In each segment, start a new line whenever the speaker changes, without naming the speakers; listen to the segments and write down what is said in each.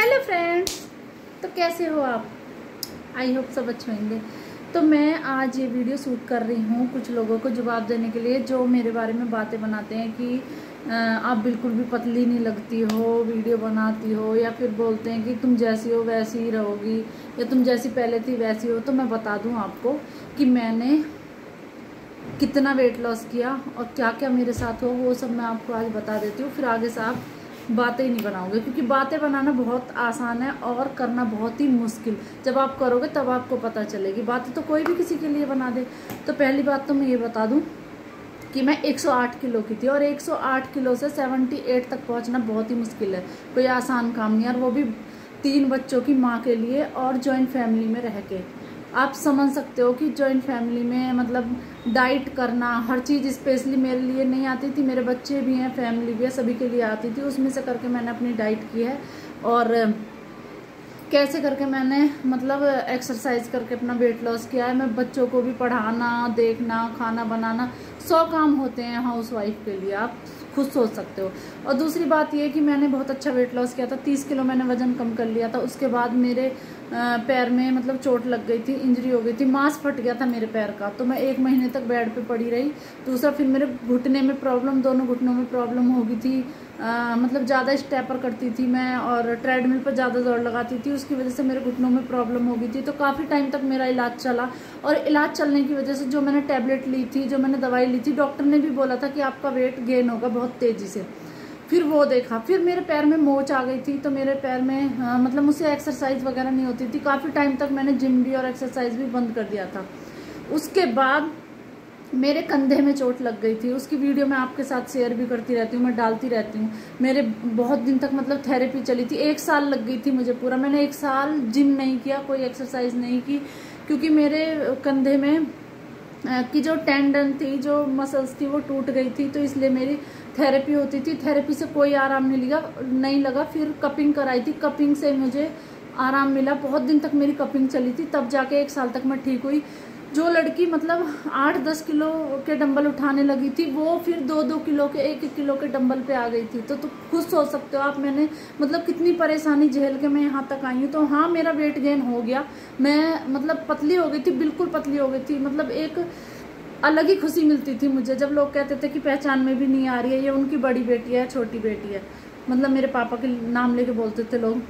Hello friends, तो कैसे हो आप? आई होप सब अच्छे होंगे। तो मैं आज ये वीडियो शूट कर रही हूँ कुछ लोगों को जवाब देने के लिए जो मेरे बारे में बातें बनाते हैं कि आप बिल्कुल भी पतली नहीं लगती हो, वीडियो बनाती हो, या फिर बोलते हैं कि तुम जैसी हो वैसी ही रहोगी या तुम जैसी पहले थी वैसी हो। तो मैं बता दूँ आपको कि मैंने कितना वेट लॉस किया और क्या क्या मेरे साथ हो, वो सब मैं आपको आज बता देती हूँ। फिर आगे से आप बातें ही नहीं बनाओगे, क्योंकि बातें बनाना बहुत आसान है और करना बहुत ही मुश्किल। जब आप करोगे तब आपको पता चलेगी। बातें तो कोई भी किसी के लिए बना दे। तो पहली बात तो मैं ये बता दूं कि मैं 108 किलो की थी और 108 किलो से 78 तक पहुंचना बहुत ही मुश्किल है, कोई आसान काम नहीं है, और वो भी 3 बच्चों की माँ के लिए और जॉइंट फैमिली में रह के। आप समझ सकते हो कि जॉइंट फैमिली में मतलब डाइट करना, हर चीज़ स्पेशली मेरे लिए नहीं आती थी, मेरे बच्चे भी हैं, फैमिली भी है, सभी के लिए आती थी। उसमें से करके मैंने अपनी डाइट की है और कैसे करके मैंने मतलब एक्सरसाइज करके अपना वेट लॉस किया है। मैं बच्चों को भी पढ़ाना, देखना, खाना बनाना, 100 काम होते हैं हाउस वाइफ के लिए, आप खुद सोच सकते हो। और दूसरी बात ये कि मैंने बहुत अच्छा वेट लॉस किया था, 30 किलो मैंने वजन कम कर लिया था। उसके बाद मेरे पैर में मतलब चोट लग गई थी, इंजरी हो गई थी, मांस फट गया था मेरे पैर का, तो मैं 1 महीने तक बेड पे पड़ी रही। दूसरा फिर मेरे घुटने में प्रॉब्लम, दोनों घुटनों में प्रॉब्लम हो गई थी। मतलब ज़्यादा स्टेपर करती थी मैं और ट्रेडमिल पर ज़्यादा दौड़ लगाती थी, उसकी वजह से मेरे घुटनों में प्रॉब्लम हो गई थी। तो काफ़ी टाइम तक मेरा इलाज चला और इलाज चलने की वजह से जो मैंने टैबलेट ली थी, जो मैंने दवाई ली थी, डॉक्टर ने भी बोला था कि आपका वेट गेन होगा बहुत तेज़ी से। फिर वो देखा, फिर मेरे पैर में मोच आ गई थी, तो मेरे पैर में मतलब मुझसे एक्सरसाइज वगैरह नहीं होती थी। काफ़ी टाइम तक मैंने जिम भी और एक्सरसाइज भी बंद कर दिया था। उसके बाद मेरे कंधे में चोट लग गई थी, उसकी वीडियो मैं आपके साथ शेयर भी करती रहती हूँ, मैं डालती रहती हूँ। मेरे बहुत दिन तक मतलब थेरेपी चली थी, 1 साल लग गई थी मुझे पूरा। मैंने 1 साल जिम नहीं किया, कोई एक्सरसाइज नहीं की, क्योंकि मेरे कंधे में की जो टेंडन थी, जो मसल्स थी, वो टूट गई थी। तो इसलिए मेरी थेरेपी होती थी, थेरेपी से कोई आराम नहीं लगा। फिर कपिंग कराई थी, कपिंग से मुझे आराम मिला। बहुत दिन तक मेरी कपिंग चली थी, तब जाके 1 साल तक मैं ठीक हुई। जो लड़की मतलब 8-10 किलो के डंबल उठाने लगी थी, वो फिर 2-2 किलो के, 1-1 किलो के डंबल पे आ गई थी। तो खुद सोच सकते हो आप, मैंने मतलब कितनी परेशानी झेल के मैं यहाँ तक आई हूँ। तो हाँ, मेरा वेट गेन हो गया, मैं मतलब पतली हो गई थी, बिल्कुल पतली हो गई थी। मतलब एक अलग ही खुशी मिलती थी मुझे जब लोग कहते थे कि पहचान में भी नहीं आ रही है, ये उनकी बड़ी बेटी है, छोटी बेटी है, मतलब मेरे पापा के नाम लेके बोलते थे लोग।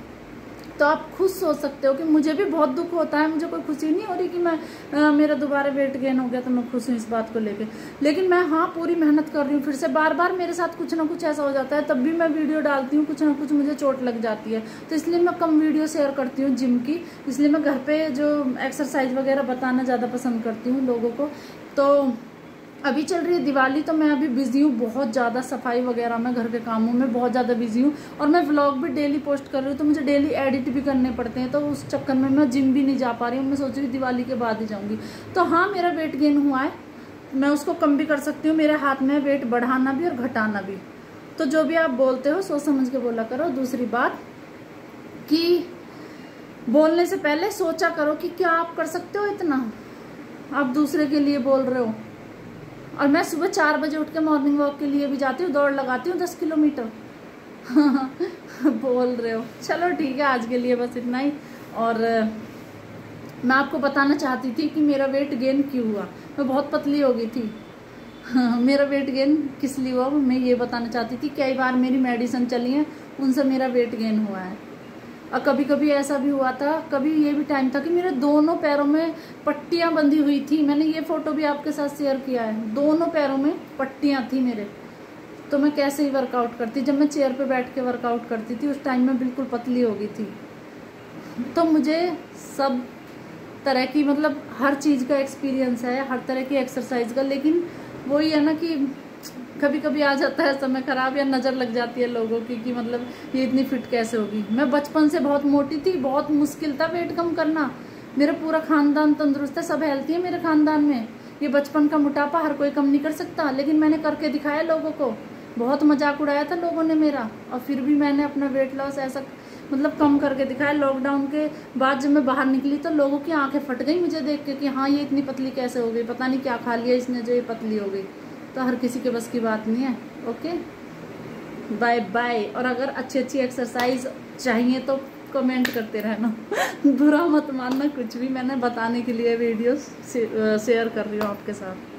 तो आप खुद सोच सकते हो कि मुझे भी बहुत दुख होता है, मुझे कोई खुशी नहीं हो रही कि मैं मेरा दोबारा वेट गेन हो गया, तो मैं खुश हूँ इस बात को लेके। लेकिन मैं हाँ पूरी मेहनत कर रही हूँ। फिर से बार बार मेरे साथ कुछ ना कुछ ऐसा हो जाता है, तब भी मैं वीडियो डालती हूँ, कुछ ना कुछ मुझे चोट लग जाती है। तो इसलिए मैं कम वीडियो शेयर करती हूँ जिम की, इसलिए मैं घर पे जो एक्सरसाइज वगैरह बताना ज़्यादा पसंद करती हूँ लोगों को। तो अभी चल रही है दिवाली, तो मैं अभी बिजी हूँ बहुत ज़्यादा, सफाई वगैरह में, घर के कामों में बहुत ज़्यादा बिजी हूँ। और मैं व्लॉग भी डेली पोस्ट कर रही हूँ, तो मुझे डेली एडिट भी करने पड़ते हैं, तो उस चक्कर में मैं जिम भी नहीं जा पा रही हूँ। मैं सोच रही हूँ दिवाली के बाद ही जाऊँगी। तो हाँ, मेरा वेट गेन हुआ है, मैं उसको कम भी कर सकती हूँ, मेरे हाथ में वेट बढ़ाना भी और घटाना भी। तो जो भी आप बोलते हो सोच समझ के बोला करो। दूसरी बात कि बोलने से पहले सोचा करो कि क्या आप कर सकते हो इतना, आप दूसरे के लिए बोल रहे हो। और मैं सुबह 4 बजे उठ के मॉर्निंग वॉक के लिए भी जाती हूँ, दौड़ लगाती हूँ 10 किलोमीटर। बोल रहे हो, चलो ठीक है, आज के लिए बस इतना ही। और मैं आपको बताना चाहती थी कि मेरा वेट गेन क्यों हुआ। मैं बहुत पतली हो गई थी। मेरा वेट गेन किस लिए हुआ मैं ये बताना चाहती थी। कई बार मेरी मेडिसिन चली है, उनसे मेरा वेट गेन हुआ है। और कभी कभी ऐसा भी हुआ था, कभी ये भी टाइम था कि मेरे दोनों पैरों में पट्टियां बंधी हुई थी। मैंने ये फोटो भी आपके साथ शेयर किया है, दोनों पैरों में पट्टियां थी मेरे। तो मैं कैसे ही वर्कआउट करती, जब मैं चेयर पे बैठ के वर्कआउट करती थी उस टाइम में बिल्कुल पतली हो गई थी। तो मुझे सब तरह की मतलब हर चीज़ का एक्सपीरियंस है, हर तरह की एक्सरसाइज का। लेकिन वही है ना कि कभी कभी आ जाता है समय खराब, या नज़र लग जाती है लोगों की कि मतलब ये इतनी फिट कैसे होगी। मैं बचपन से बहुत मोटी थी, बहुत मुश्किल था वेट कम करना। मेरा पूरा खानदान तंदुरुस्त है, सब हेल्थी है मेरे खानदान में। ये बचपन का मोटापा हर कोई कम नहीं कर सकता, लेकिन मैंने करके दिखाया लोगों को। बहुत मजाक उड़ाया था लोगों ने मेरा, और फिर भी मैंने अपना वेट लॉस ऐसा मतलब कम करके दिखाया। लॉकडाउन के बाद जब मैं बाहर निकली तो लोगों की आंखें फट गई मुझे देख के कि हाँ, ये इतनी पतली कैसे हो गई, पता नहीं क्या खा लिया इसने जो ये पतली हो गई। तो हर किसी के बस की बात नहीं है। Okay, bye bye. और अगर अच्छी एक्सरसाइज चाहिए तो कमेंट करते रहना। बुरा मत मानना कुछ भी, मैंने बताने के लिए वीडियो शेयर कर रही हूँ आपके साथ।